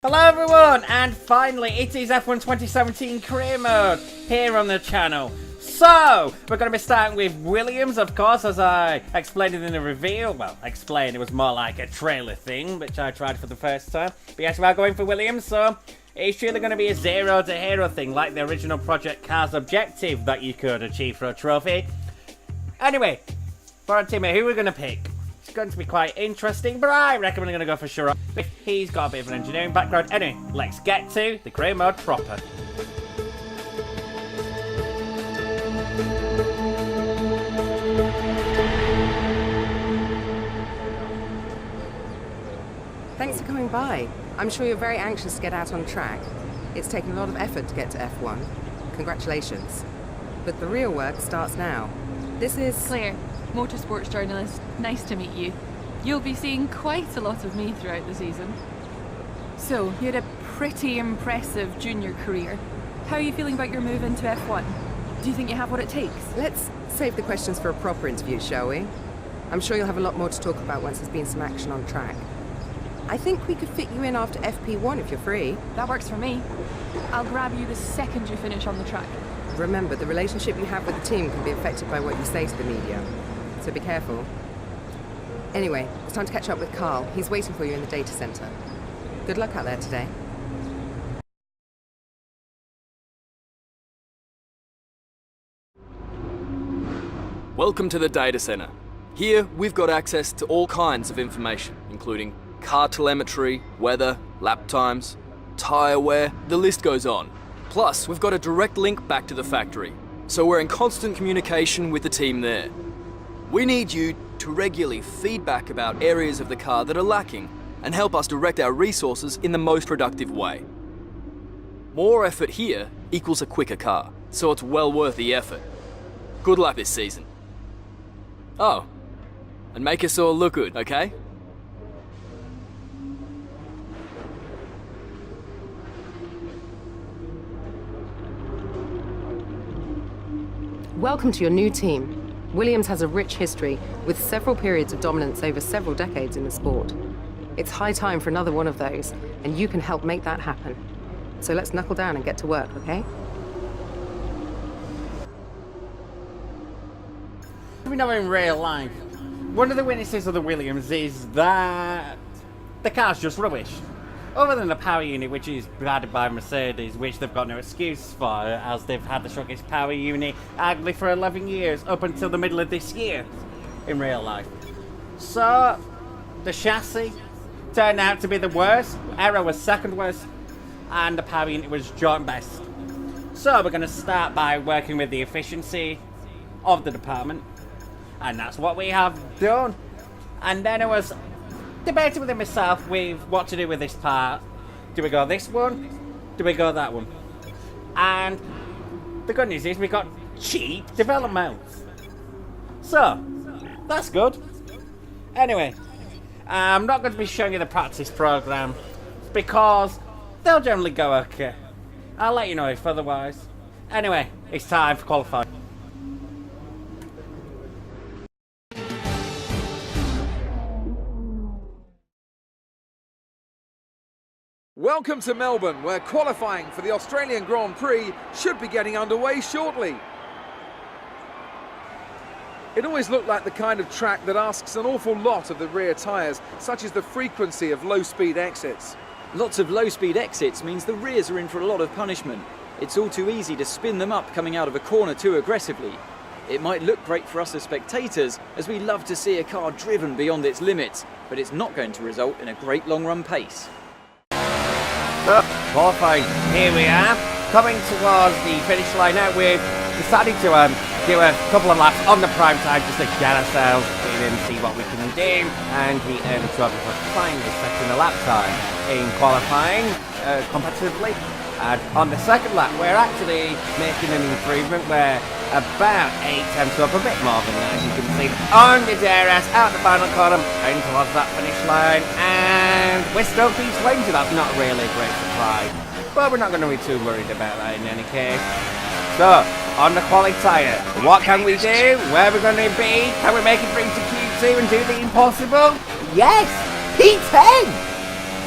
Hello everyone, and finally it is F1 2017 career mode here on the channel. So, we're going to be starting with Williams, of course, as I explained it in the reveal. Well, explained, it was more like a trailer thing, which I tried for the first time. But yes, we are going for Williams, so it's really going to be a zero to hero thing, like the original Project Cars objective that you could achieve for a trophy. Anyway, for our teammate, who we're going to pick? It's going to be quite interesting, but I reckon we're going to go for Sharad. He's got a bit of an engineering background. Anyway, let's get to the career mode proper. Thanks for coming by. I'm sure you're very anxious to get out on track. It's taken a lot of effort to get to F1. Congratulations. But the real work starts now. This is... Claire, motorsports journalist. Nice to meet you. You'll be seeing quite a lot of me throughout the season. So, you had a pretty impressive junior career. How are you feeling about your move into F1? Do you think you have what it takes? Let's save the questions for a proper interview, shall we? I'm sure you'll have a lot more to talk about once there's been some action on track. I think we could fit you in after FP1 if you're free. That works for me. I'll grab you the second you finish on the track. Remember, the relationship you have with the team can be affected by what you say to the media. So be careful. Anyway, it's time to catch up with Carl. He's waiting for you in the data center. Good luck out there today. Welcome to the data center. Here, we've got access to all kinds of information, including car telemetry, weather, lap times, tyre wear, the list goes on. Plus, we've got a direct link back to the factory, so we're in constant communication with the team there. We need you to regularly feedback about areas of the car that are lacking and help us direct our resources in the most productive way. More effort here equals a quicker car, so it's well worth the effort. Good luck this season. Oh, and make us all look good, okay? Welcome to your new team. Williams has a rich history, with several periods of dominance over several decades in the sport. It's high time for another one of those, and you can help make that happen. So let's knuckle down and get to work, okay? We know in real life, one of the weaknesses of the Williams is that the car's just rubbish. Other than the power unit, which is provided by Mercedes, which they've got no excuse for, as they've had the strongest power unit arguably for 11 years, up until the middle of this year, in real life. So, the chassis turned out to be the worst, Aero was second worst, and the power unit was joint best. So, we're going to start by working with the efficiency of the department, and that's what we have done. And then it was debating within myself with what to do with this part. Do we go this one? Do we go that one? And the good news is we got cheap development. So, that's good. Anyway, I'm not going to be showing you the practice program because they'll generally go okay. I'll let you know if otherwise. Anyway, it's time for qualifying. Welcome to Melbourne, where qualifying for the Australian Grand Prix should be getting underway shortly. It always looked like the kind of track that asks an awful lot of the rear tyres, such as the frequency of low-speed exits. Lots of low-speed exits means the rears are in for a lot of punishment. It's all too easy to spin them up coming out of a corner too aggressively. It might look great for us as spectators, as we love to see a car driven beyond its limits, but it's not going to result in a great long-run pace. Qualifying, here we are, coming towards the finish line now. We've decided to do a couple of laps on the prime time just to get ourselves in and see what we can do, and we earned a trophy for finally setting the lap time in qualifying competitively. And on the second lap we're actually making an improvement. We're about 8 tenths up, a bit more than that, as you can see, on the DRS, out the final column, and towards that finish line, and we're still P20. That's not really a great surprise, but we're not going to be too worried about that in any case. So, on the quali tyre, what can we do? Where are we going to be? Can we make it through to Q2 and do the impossible? Yes! P10!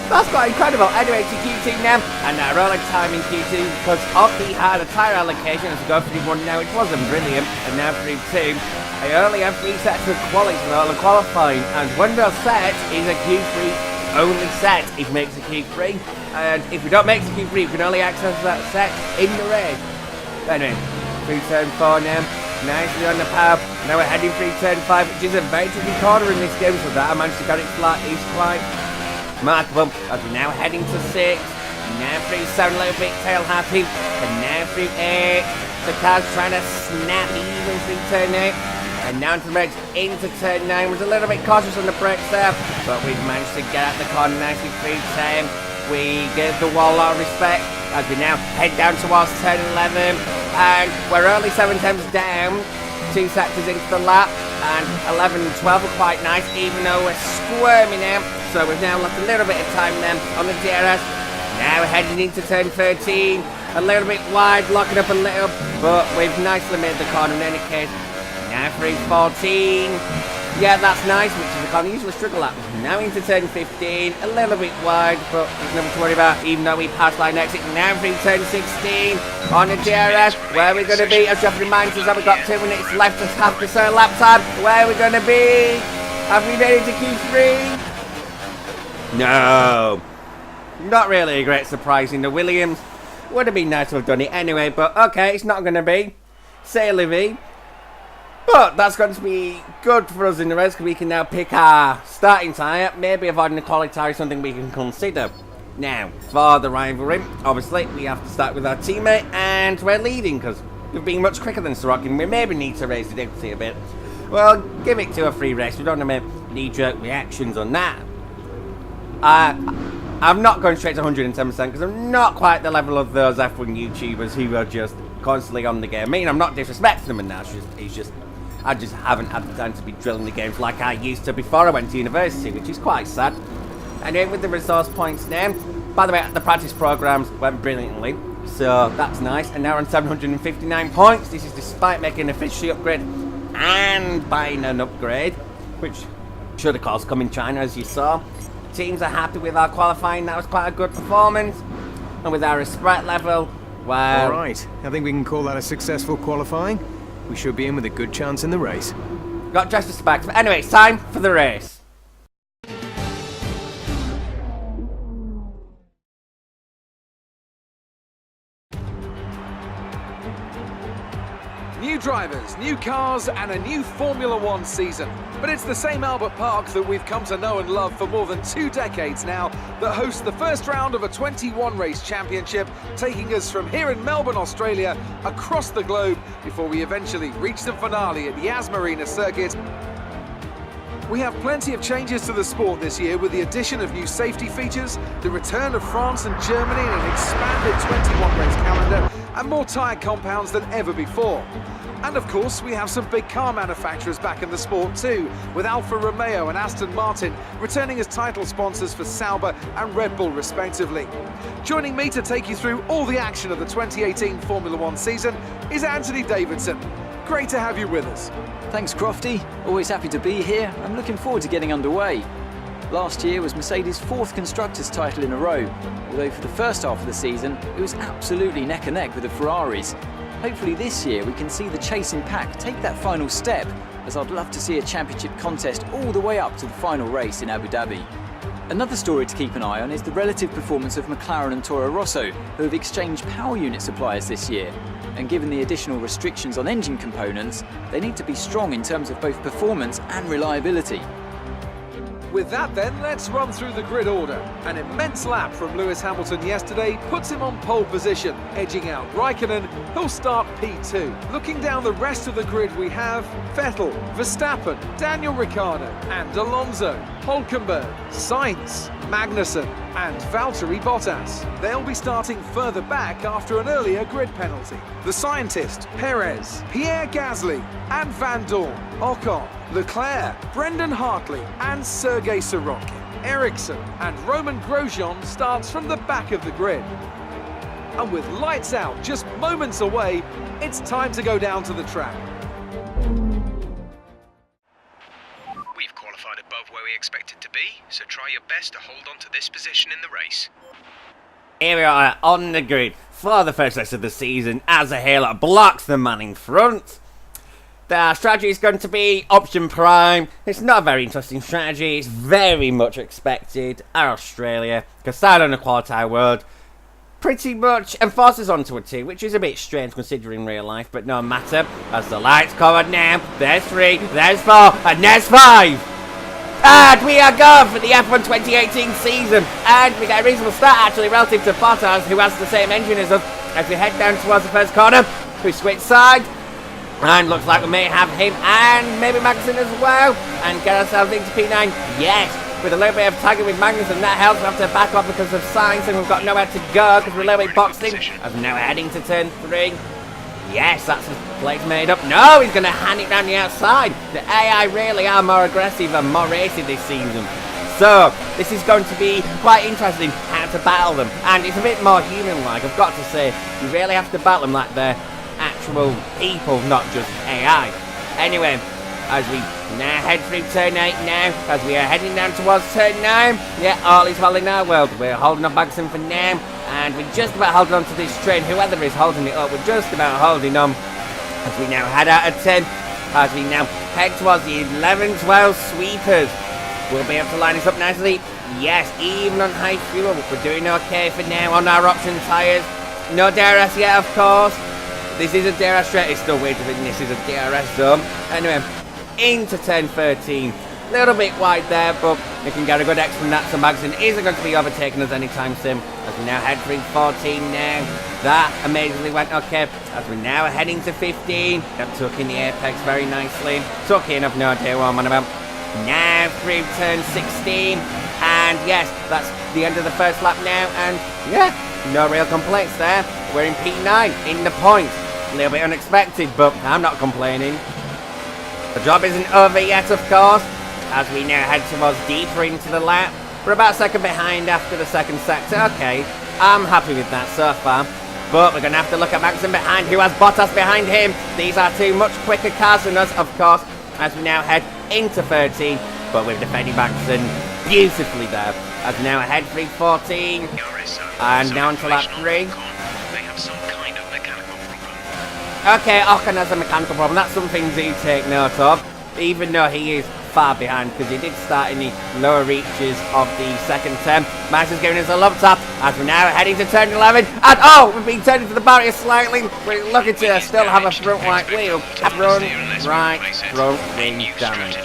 That's quite incredible. Anyway, to Q2 now, and now rolling time in Q2 because of the harder tyre allocation as we go through 1 now, it wasn't brilliant, and now through 2. I only have 3 sets of qualifying, and one of those sets is a Q3 only set if it makes a Q3, and if we don't make a Q3, we can only access that set in the race. Anyway, through turn 4 now, nicely on the power. Now we're heading through turn 5, which is a very tricky corner in this game, so that I managed to get it flat is quite remarkable. As we're now heading to 6, now through 7, a little bit tail happy, and now through 8. The car's trying to snap even through turn 8. And now to the brakes into turn 9. Was a little bit cautious on the brakes there, but we've managed to get out the corner nicely through 10. We give the wall a lot of respect as we now head down towards turn 11. And we're only 7 tenths down, 2 sectors into the lap. And 11 and 12 are quite nice, even though we're squirming out. So we've now lost a little bit of time then on the DRS. Now heading into turn 13. A little bit wide, locking up a little, but we've nicely made the corner in any case. Now through 14. Yeah, that's nice, which is a corner usually struggle at. Now into turn 15. A little bit wide, but there's nothing to worry about, even though we passed line exit. Now through turn 16. On the DRS. Where are we going to be? As Jeff reminds us that we've got 2 minutes left to have to serve lap time. Where are we going to be? Have we made it to Q3? No. Not really a great surprise in the Williams. Would have been nice to have done it anyway, but okay, it's not going to be. C'est la vie. But that's going to be good for us in the race because we can now pick our starting tyre. Maybe avoiding the quality tyre is something we can consider. Now, for the rivalry, obviously, we have to start with our teammate, and we're leading because we've been much quicker than Sirocco, and we maybe need to raise the difficulty a bit. Well, give it 2 or 3 races. We don't want to make knee-jerk reactions on that. I'm not going straight to 110% because I'm not quite the level of those F1 YouTubers who are just constantly on the game. I mean, I'm not disrespecting them and that. It's just I just haven't had the time to be drilling the games like I used to before I went to university, which is quite sad. Anyway, with the resource points now, by the way, the practice programs went brilliantly, so that's nice. And now we're on 759 points. This is despite making an efficiency upgrade and buying an upgrade, which should of course come in China, as you saw. Teams are happy with our qualifying. That was quite a good performance. And with our respect level, well... Alright, I think we can call that a successful qualifying. We should be in with a good chance in the race. Got just respect. But anyway, it's time for the race. New drivers, new cars, and a new Formula One season. But it's the same Albert Park that we've come to know and love for more than 2 decades now that hosts the first round of a 21-race championship, taking us from here in Melbourne, Australia, across the globe before we eventually reach the finale at Yas Marina Circuit. We have plenty of changes to the sport this year with the addition of new safety features, the return of France and Germany in an expanded 21-race calendar, and more tyre compounds than ever before. And of course, we have some big car manufacturers back in the sport too, with Alfa Romeo and Aston Martin returning as title sponsors for Sauber and Red Bull respectively. Joining me to take you through all the action of the 2018 Formula One season is Anthony Davidson. Great to have you with us. Thanks, Crofty. Always happy to be here. I'm looking forward to getting underway. Last year was Mercedes' 4th Constructors' title in a row, although for the first half of the season, it was absolutely neck and neck with the Ferraris. Hopefully this year we can see the chasing pack take that final step, as I'd love to see a championship contest all the way up to the final race in Abu Dhabi. Another story to keep an eye on is the relative performance of McLaren and Toro Rosso, who have exchanged power unit suppliers this year. And given the additional restrictions on engine components, they need to be strong in terms of both performance and reliability. With that then, let's run through the grid order. An immense lap from Lewis Hamilton yesterday puts him on pole position, edging out Raikkonen, who'll start P2. Looking down the rest of the grid we have Vettel, Verstappen, Daniel Ricciardo and Alonso, Hülkenberg, Sainz, Magnussen and Valtteri Bottas. They'll be starting further back after an earlier grid penalty. The scientist, Perez, Pierre Gasly and Van Dorn, Ocon, Leclerc, Brendan Hartley and Sergei Sorokin. Ericsson and Roman Grosjean starts from the back of the grid. And with lights out just moments away, it's time to go down to the track. We've qualified above where we expected to be, so try your best to hold on to this position in the race. Here we are on the grid for the first race of the season as a Halo blocks the man in front. The strategy is going to be option prime. It's not a very interesting strategy. It's very much expected. Our Australia, Casado in the qualifier world, pretty much enforces onto a 2, which is a bit strange considering real life, but no matter. As the lights come on now, there's 3, there's 4, and there's 5. And we are going for the F1 2018 season. And we get a reasonable start actually relative to Bottas, who has the same engine as us, as we head down towards the first corner. We switch side. And looks like we may have him and maybe Magnussen as well. And get ourselves into P9. Yes, with a little bit of tagging with Magnussen, that helps. We have to back off because of signs and we've got nowhere to go because we're a little bit boxed in. As we're now heading to turn 3. Yes, that's his place made up. No, he's going to hand it down the outside. The AI really are more aggressive and more racy this season. So, this is going to be quite interesting how to battle them. And it's a bit more human-like, I've got to say. You really have to battle them like they're actual people, not just AI. Anyway, as we now head through turn 8 now, as we are heading down towards turn 9, yeah, all is well in our world. We're holding on Magnussen for now, and we're just about holding on to this train. Whoever is holding it up, we're just about holding on. As we now head out of 10, as we now head towards the 11, 12 sweepers. We'll be able to line this up nicely. Yes, even on high fuel, we're doing okay for now on our option tyres. No DRS yet, of course. This is a DRS straight, it's still weirder than this is a DRS zone. Anyway, into 10-13. Little bit wide there, but we can get a good X from that. So Magnussen isn't going to be overtaking us anytime soon. As we now head for 14 now. That amazingly went okay. As we're now heading to 15. That took in the apex very nicely. Took in, I've no idea what I'm on about. Now through turn 16. And yes, that's the end of the first lap now. And yeah, no real complaints there. We're in P9 in the point. A little bit unexpected, but I'm not complaining. The job isn't over yet, of course, as we now head towards deeper into the lap. We're about a second behind after the second sector. Okay, I'm happy with that so far. But we're going to have to look at Magnussen behind, who has Bottas behind him. These are 2 much quicker cars than us, of course, as we now head into 13. But we've defended Magnussen beautifully there. As we now head through 14. And now onto lap 3. Okay, Ocon has a mechanical problem. That's something to take note of. Even though he is far behind, because he did start in the lower reaches of the second turn. Max is giving us a love tap as we're now heading to turn 11. And oh, we've been turned into the barrier slightly. We're looking to still have a front right wheel. Front right, front wing damage.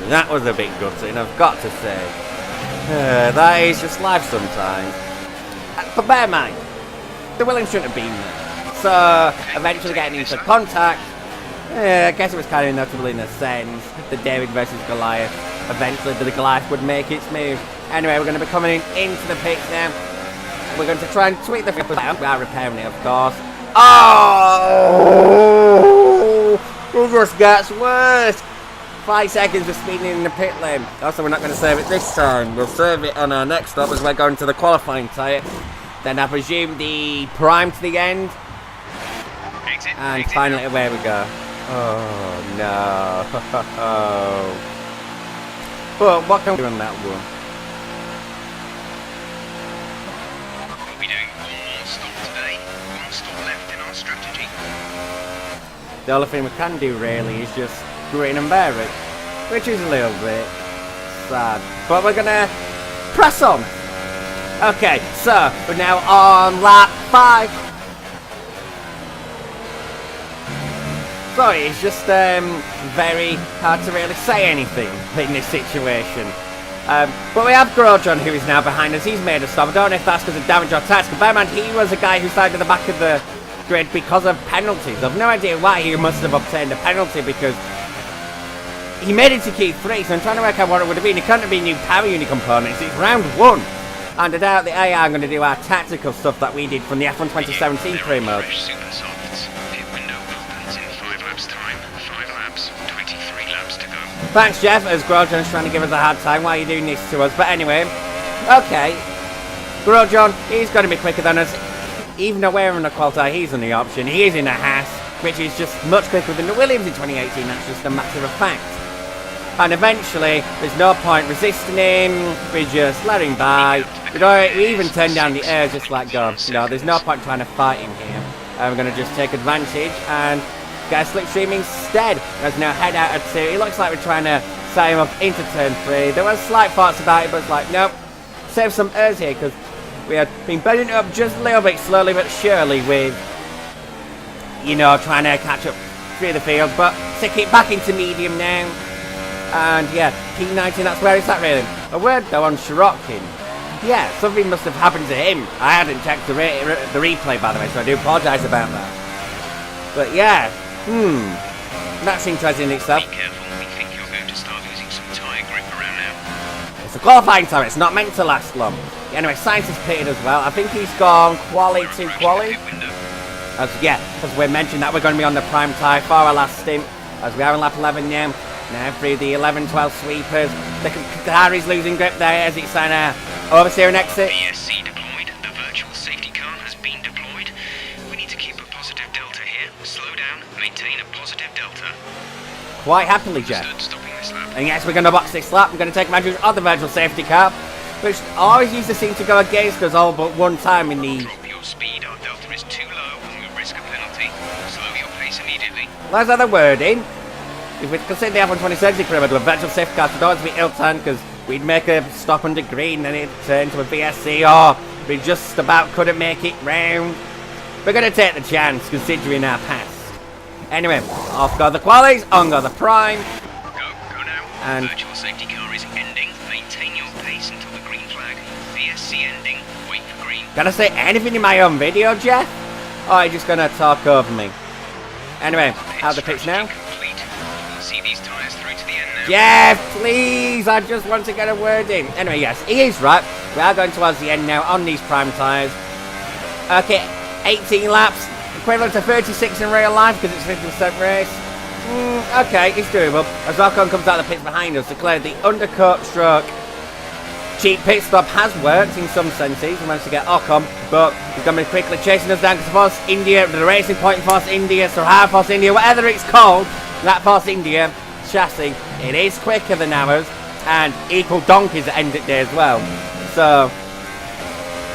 That was a bit gutting, I've got to say. That is just life sometimes. But bear in mind, the Williams shouldn't have been there. So, eventually getting into contact, I guess it was kind of notable in a sense that David versus Goliath. Eventually the Goliath would make its move. Anyway, we're going to be coming into the pits now. We're going to try and tweak the flip out. We are repairing it, of course. Oh! It just gets worse. 5 seconds of speeding in the pit lane. Also, we're not going to save it this time. We'll save it on our next stop as we're going to the qualifying tyre. Then I presume the prime to the end. And finally away we go. Oh no. But what can we do on that one? We'll be doing one more stop today. One stop left in our strategy. The only thing we can do really is just grin and bear it, which is a little bit sad. But we're gonna press on. Okay, so we're now on lap 5. Sorry, it's just very hard to really say anything in this situation. But we have Grosjean, who is now behind us. He's made a stop. I don't know if that's because of damage or tactical. Bear in mind, he was a guy who started at the back of the grid because of penalties. I've no idea why he must have obtained a penalty, because he made it to Q3, so I'm trying to work out what it would have been. It couldn't have been new power unit components. It's round 1. And I doubt the AI are going to do our tactical stuff that we did from the F1 2017 free mode. Thanks, Jeff, as Grosjean's trying to give us a hard time. Why are you doing this to us? But anyway, okay. Grosjean, he's going to be quicker than us. Even though we're in a qualifier, he's in the option. He is in a Haas. which is just much quicker than the Williams in 2018. That's just a matter of fact. And eventually, there's no point resisting him. We just let him by. We even turn down the air, just like go. There's no point trying to fight him here. We're going to just take advantage and get a slipstream instead. There's no head out at 2. It looks like we're trying to set him up into turn 3. There was slight thoughts about it, but it's like, nope. Save some airs here, because we had been bending it up just a little bit slowly but surely with, trying to catch up through the field. But stick it back into medium now. And yeah, P19, that's where it's at really. A word though on Shirokin. Yeah, something must have happened to him. I hadn't checked the replay, by the way, so I do apologise about that. But yeah, that's interesting in itself. Be careful, we think you're going to start losing some tyre grip around now. It's a qualifying time, it's not meant to last long. Anyway, Sainz has pitted as well. I think he's gone quali to quali. As we mentioned that we're going to be on the prime tyre for our last stint. As we are in lap 11 now. Now through the 11-12 sweepers. The car is losing grip there as it's trying to oversteer an exit. BSC deployed. The virtual safety car has been deployed. We need to keep a positive delta here. Slow down. Maintain a positive delta. Quite happily, Jeff. Stopping this lap. And yes, we're going to box this lap. We're going to take advantage of the virtual safety car, which always used to seem to go against us all but one time in the... Drop your speed. Our delta is too low and we'll risk a penalty. Slow your pace immediately. Let's have the word in. If we consider the F120 career to a virtual safety car, so don't want to be ill-timed because we'd make a stop under green and it'd turn into a VSC, or we just about couldn't make it round. We're going to take the chance considering our past. Anyway, off go the qualies, on go the prime. Go now. And virtual safety car is ending. Maintain your pace until the green flag. VSC ending. Wait for green. Can I say anything in my own video, Jeff? Or are you just going to talk over me? Anyway, out of the pits now. See these tyres through to the end now. Jeff, please, I just want to get a word in. Anyway, yes, he is right. We are going towards the end now on these prime tyres. Okay, 18 laps, equivalent to 36 in real life because it's a 50% race. Okay, it's doable. As Ocon comes out of the pits behind us, declared the undercut stroke cheap pit stop has worked in some senses. We managed to get Ocon, but he's going to be quickly chasing us down because Force India, the racing point Force India, Sahara Force India, whatever it's called, that Force India chassis, it is quicker than ours and equal donkeys at end of day as well. So,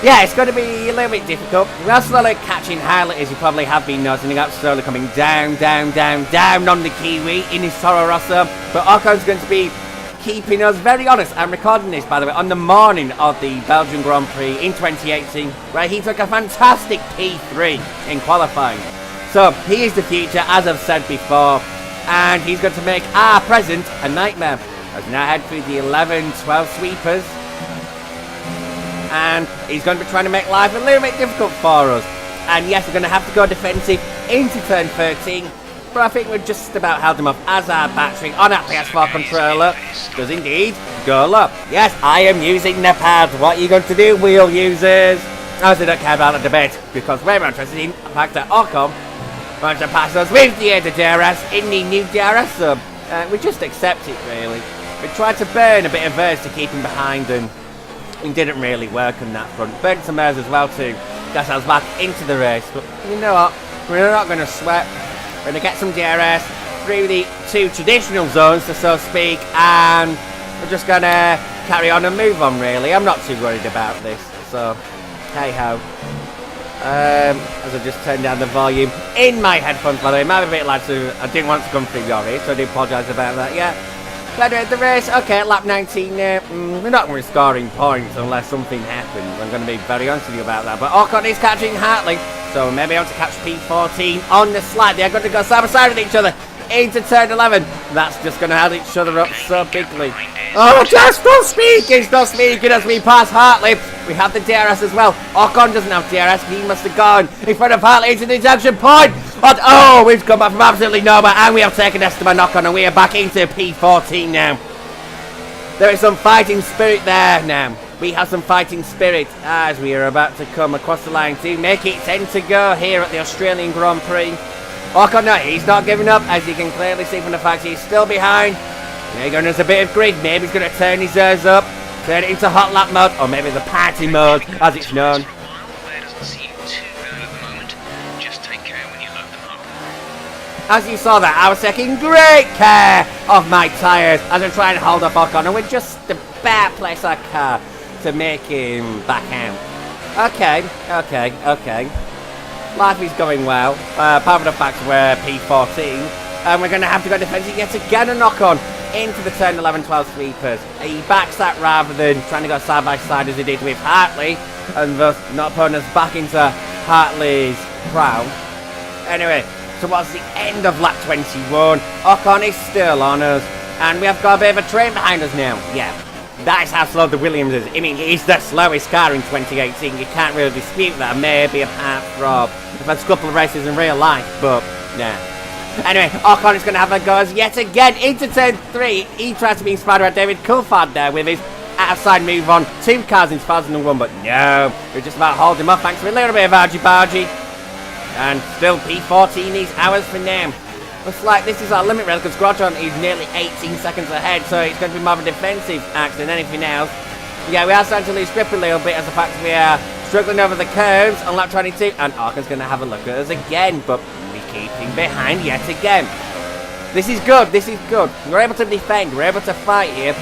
yeah, it's going to be a little bit difficult. We are slowly catching Harley, as you probably have been noticing, up slowly coming down on the Kiwi in his Toro Rosso. But Ocon's going to be keeping us very honest. I'm recording this, by the way, on the morning of the Belgian Grand Prix in 2018, where he took a fantastic P3 in qualifying. So, he is the future, as I've said before, and he's going to make our present a nightmare. As we now head through the 11-12 sweepers, and he's going to be trying to make life a little bit difficult for us. And yes, we're going to have to go defensive into turn 13, but I think we're just about held him up as our battery on our PS4 controller does indeed go low. Yes, I am using the pad. What are you going to do, wheel users? As I don't care about the debate, because we're interested in the fact that Ocon wants to pass us with the DRS in the new DRS sub. We just accept it, really. We tried to burn a bit of verse to keep him behind, and it didn't really work on that front. Burnt some airs as well to get ourselves back into the race, but you know what? We're not going to sweat. We're going to get some DRS through the two traditional zones, so to speak, and we're just going to carry on and move on, really. I'm not too worried about this, so hey-ho. As I just turned down the volume in my headphones, by the way, it might be a bit loud, so I didn't want to come through your ears, so I do apologise about that, yeah. But the race, okay, lap 19, we're not going to be scoring points unless something happens. I'm going to be very honest with you about that. But Ocon is catching Hartley, so maybe able to catch P14 on the slide. They're going to go side by side with each other into turn 11. That's just going to hold each other up so bigly. Oh, just stop speaking as we pass Hartley. We have the DRS as well. Ocon doesn't have DRS, he must have gone in front of Hartley into the junction point. But, oh, we've come back from absolutely nowhere, and we have taken Esteban Ocon, and we are back into P14 now. There is some fighting spirit there now. We have some fighting spirit as we are about to come across the line to make it 10 to go here at the Australian Grand Prix. Ocon, no, he's not giving up, as you can clearly see from the fact he's still behind. There going us a bit of grid. Maybe he's going to turn his airs up, turn it into hot lap mode, or maybe the party mode, as it's known. As you saw that, I was taking great care of my tyres as I tried to hold up Ocon, and with just the bare place our car to make him back out. Okay. Life is going well, apart from the fact we're P14, and we're going to have to go defensive yet again and knock on into the turn 11-12 sweepers. He backs that rather than trying to go side by side as he did with Hartley, and thus not putting us back into Hartley's crown. Anyway, towards the end of lap 21, Ocon is still on us, and we have got a bit of a train behind us now. Yeah, that is how slow the Williams is. I mean, it's the slowest car in 2018. You can't really dispute that, maybe apart from the first couple of races in real life, but nah. Anyway, Ocon is going to have a go as yet again into turn 3. He tries to be inspired by David Coulthard there with his outside move on 2 cars in 2001, but no, we're just about to hold him off thanks to a little bit of argy-bargy. And still P14 is ours for now. Looks like this is our limit rail because Grosjean is nearly 18 seconds ahead, so it's going to be more of a defensive act than anything else. Yeah, we are starting to lose grip a little bit as the fact we are struggling over the curves on lap 22, and Ocon's going to have a look at us again, but we keep him behind yet again. This is good. We're able to defend, we're able to fight here.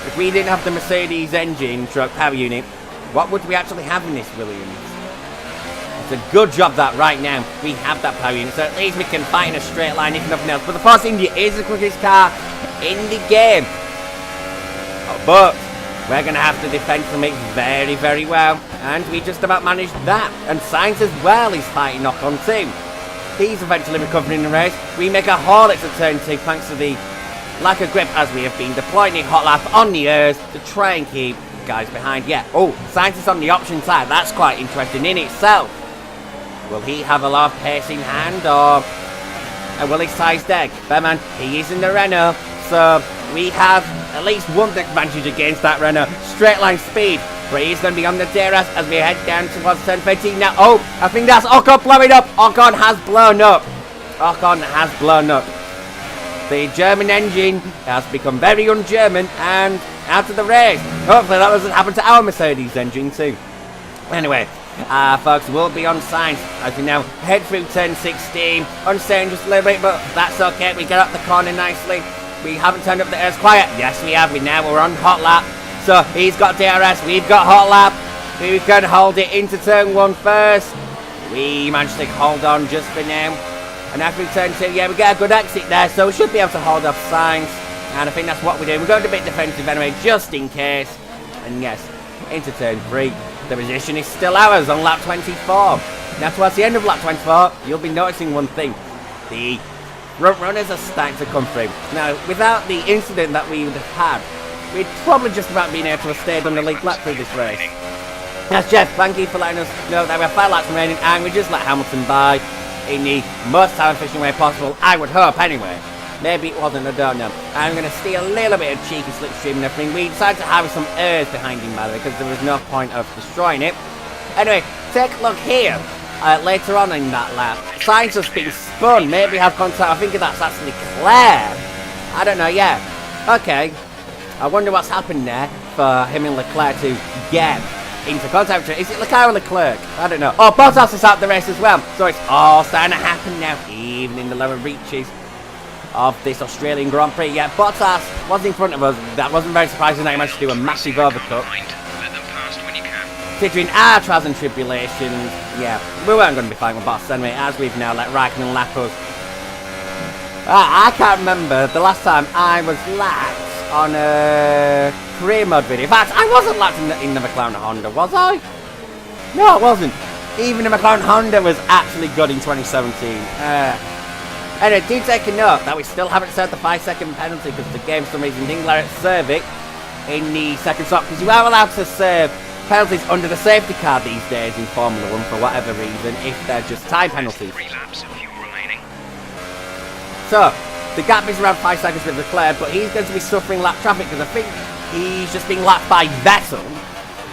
If we didn't have the Mercedes engine truck power unit, what would we actually have in this Williams? It's a good job that right now we have that power unit, so at least we can fight in a straight line if nothing else. But the Force India is the quickest car in the game. But we're going to have to defend from it very, very well. And we just about managed that. And Sainz as well is fighting Ocon too. He's eventually recovering the race. We make a haul at turn 2 thanks to the lack of grip as we have been deploying a hot lap on the airs to try and keep guys behind. Yeah, Sainz is on the option side. That's quite interesting in itself. Will he have a lot of pace in hand, or will he size deck? Bearman, he is in the Renault, so we have at least one advantage against that Renault. Straight line speed, but he's going to be on the DRS as we head down towards turn 13 now. I think that's Ocon blowing up. Ocon has blown up. The German engine has become very un-German and out of the race. Hopefully that doesn't happen to our Mercedes engine too. Anyway, folks, we'll be on Sainz as we now head through turn 16. Unstaying just a little bit, but that's okay. We get up the corner nicely. We haven't turned up the airs quiet. Yes, we have. We're on hot lap. So he's got DRS. We've got hot lap. We can hold it into turn 1 first. We managed to hold on just for now. And after turn 2, yeah, we get a good exit there, so we should be able to hold off Sainz. And I think that's what we're doing. We're going a bit defensive anyway, just in case. And yes, into turn 3. The position is still ours on lap 24. Now towards the end of lap 24, you'll be noticing one thing. The front runners are starting to come through. Now, without the incident that we would have had, we'd probably just about been able to have stayed on the lead lap through this race. Yes, Jeff, thank you for letting us know that we have 5 laps remaining and we just let Hamilton by in the most time-efficient way possible, I would hope anyway. Maybe it wasn't, I don't know. I'm going to steal a little bit of cheeky slipstream and everything. We decided to have some airs behind him, by the way, because there was no point of destroying it. Anyway, take a look here. Later on in that lap, Sainz has been spun. Maybe have contact. I think that's actually Leclerc. I don't know, yeah. Okay. I wonder what's happened there for him and Leclerc to get into contact. Is it Leclerc or Leclerc? I don't know. Oh, Bottas is out the race as well. So it's all starting to happen now, even in the lower reaches of this Australian Grand Prix. Yeah, Bottas was in front of us. That wasn't very surprising that he managed to do a massive overcut. Considering our trials and tribulations, yeah, we weren't going to be fighting with Bottas anyway, as we've now let Raikkonen lap us. I can't remember the last time I was lapped on a career mode video. In fact, I wasn't lapped in the McLaren Honda, was I? No, I wasn't. Even the McLaren Honda was actually good in 2017. Anyway, do take a note that we still haven't served the 5-second penalty because the game for some reason didn't let it serve it in the second stop, because you are allowed to serve penalties under the safety car these days in Formula 1 for whatever reason, if they're just time penalties. So, the gap is around 5 seconds with Leclerc, but he's going to be suffering lap traffic because I think he's just being lapped by Vettel.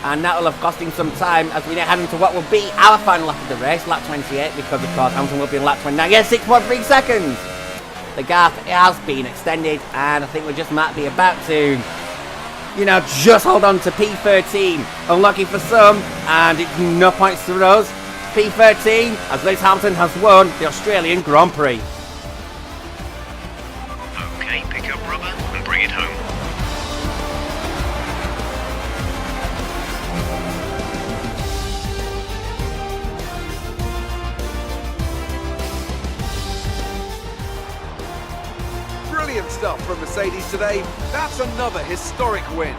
And that will have cost him some time as we now head into what will be our final lap of the race, lap 28, because of course Hamilton will be in lap 29. Yes, 6.3 seconds! The gap has been extended, and I think we just might be about to, you know, just hold on to P13. Unlucky for some, and it's no points to us. P13, as Lewis Hamilton has won the Australian Grand Prix. stuff from Mercedes today. That's another historic win.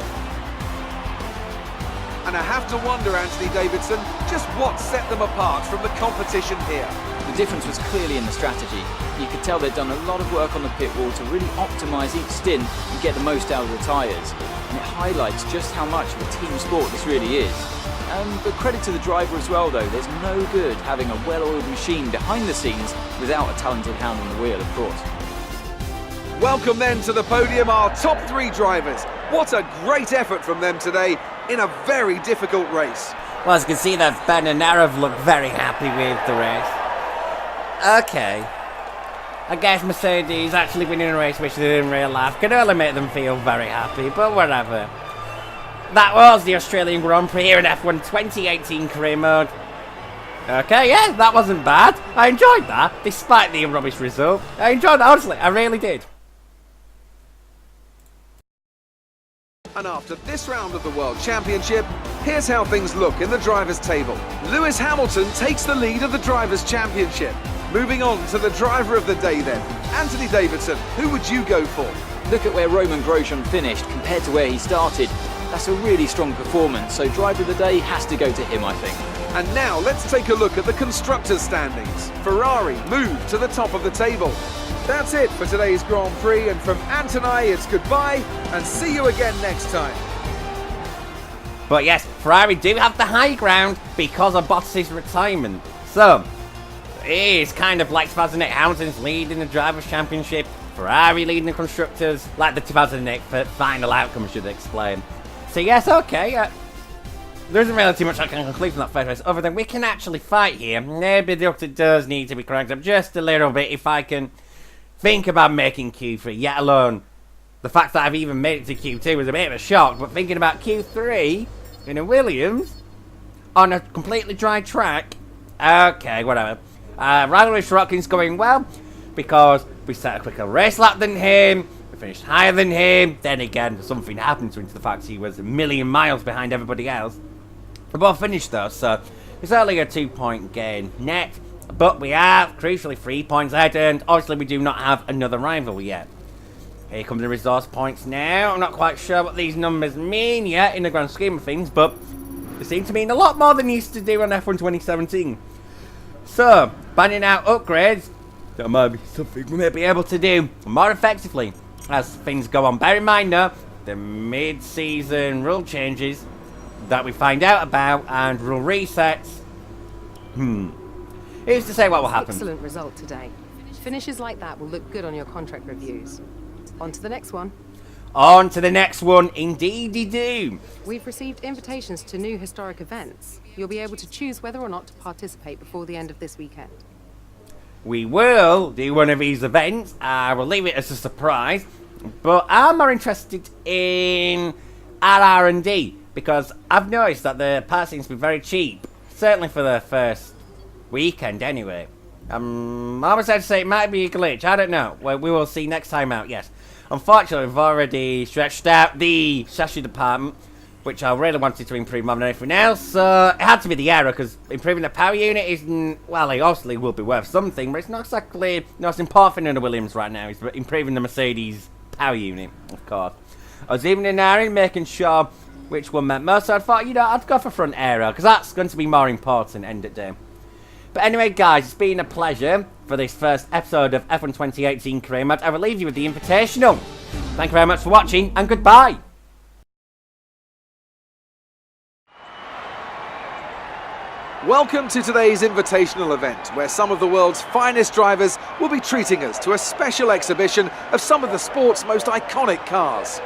And I have to wonder, Anthony Davidson, just what set them apart from the competition here. The difference was clearly in the strategy. You could tell they'd done a lot of work on the pit wall to really optimise each stint and get the most out of the tyres. And it highlights just how much of a team sport this really is. But credit to the driver as well though, there's no good having a well-oiled machine behind the scenes without a talented hand on the wheel, of course. Welcome then to the podium, our top three drivers. What a great effort from them today in a very difficult race. Well, as you can see, that Ben and Arab look very happy with the race. Okay. I guess Mercedes actually winning a race which they did in real life can only make them feel very happy, but whatever. That was the Australian Grand Prix here in F1 2018 career mode. Okay, yeah, that wasn't bad. I enjoyed that, despite the rubbish result. I enjoyed that, honestly, I really did. And after this round of the World Championship, here's how things look in the Drivers' Table. Lewis Hamilton takes the lead of the Drivers' Championship. Moving on to the Driver of the Day then. Anthony Davidson, who would you go for? Look at where Roman Grosjean finished compared to where he started. That's a really strong performance, so Driver of the Day has to go to him, I think. And now let's take a look at the Constructors' standings. Ferrari moved to the top of the table. That's it for today's Grand Prix, and from Ant and I, it's goodbye, and see you again next time. But yes, Ferrari do have the high ground because of Bottas' retirement. So, it is kind of like 2008 Hamilton's leading the Drivers' Championship, Ferrari leading the Constructors, like the 2008 final outcome, I should explain. So yes, okay, there isn't really too much I can conclude from that first race, other than we can actually fight here. Maybe the octave does need to be cranked up just a little bit if I can think about making Q3, yet alone the fact that I've even made it to Q2 was a bit of a shock, but thinking about Q3 in a Williams on a completely dry track, okay, whatever. Rivalry Sorokin's going well because we set a quicker race lap than him, we finished higher than him, then again something happened to him to the fact he was a million miles behind everybody else. We both finished though, so it's only a 2-point gain net. But we have, crucially, 3 points ahead, and obviously we do not have another rival yet. Here come the resource points now. I'm not quite sure what these numbers mean yet in the grand scheme of things, but they seem to mean a lot more than they used to do on F1 2017. So, banning out upgrades, that might be something we may be able to do more effectively as things go on. Bear in mind, though, the mid-season rule changes that we find out about and rule resets. Who's to say what will happen? Excellent result today. Finishes like that will look good on your contract reviews. On to the next one. On to the next one, indeedy do. We've received invitations to new historic events. You'll be able to choose whether or not to participate before the end of this weekend. We will do one of these events. I will leave it as a surprise. But I'm more interested in R&D because I've noticed that the parts seems to be very cheap. Certainly for the first weekend anyway. I'm almost had to say it might be a glitch. I don't know. Well, we will see next time out, yes. Unfortunately, we've already stretched out the chassis department, which I really wanted to improve more than anything else. So it had to be the error, because improving the power unit isn't, well, it obviously will be worth something, but it's not exactly the most important thing in the Williams right now. It's improving the Mercedes power unit, of course. I was even in there making sure which one meant most, so I thought, you know, I'd go for front aero, because that's going to be more important end of day. But anyway, guys, it's been a pleasure for this first episode of F1 2018 Career Mode. I will leave you with the Invitational. Thank you very much for watching, and goodbye. Welcome to today's Invitational event, where some of the world's finest drivers will be treating us to a special exhibition of some of the sport's most iconic cars.